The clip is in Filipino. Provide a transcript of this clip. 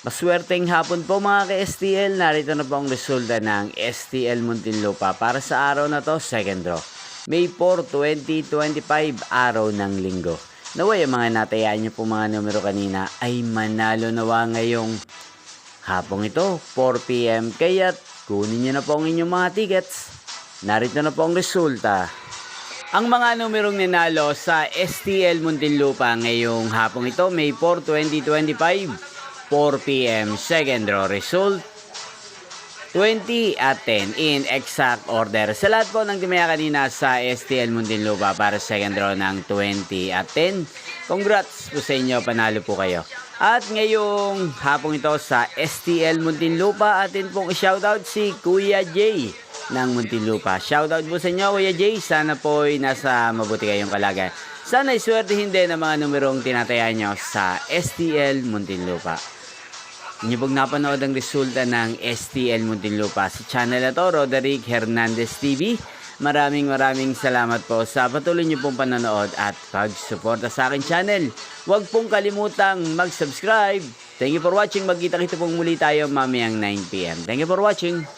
Maswerteng hapon po mga ka-STL. Narito na po ang resulta ng STL Muntinlupa para sa araw na to, second draw. May 4, 2025, araw ng linggo. Naway ang mga natayaan niyo po mga numero kanina ay manalo nawa ngayong hapong ito, 4 PM. Kaya't kunin niyo na po ang inyong mga tickets. Narito na po ang resulta. Ang mga numerong ninalo sa STL Muntinlupa ngayong hapong ito, May 4, 2025, 4 PM, second draw result, 20 at 10 in exact order. Sa lahat po ng timaya kanina sa STL Muntinlupa para second draw ng 20 at 10, congrats po sa inyo, panalo po kayo. At ngayong hapong ito sa STL Muntinlupa, atin pong i-shoutout si Kuya Jay ng Muntinlupa. Shoutout po sa inyo, Kuya Jay. Sana po ay nasa mabuti kayong kalagayan. Sana iswertihin din ang mga numerong tinataya nyo sa STL Muntinlupa. Inyo pong napanood ang resulta ng STL Muntinlupa sa channel na to, Roderick Hernandez TV. Maraming salamat po sa patuloy nyo pong panonood at pagsuporta sa akin channel. Huwag pong kalimutang mag-subscribe. Thank you for watching. Magkita-kita pong muli tayo mamayang 9 PM. Thank you for watching.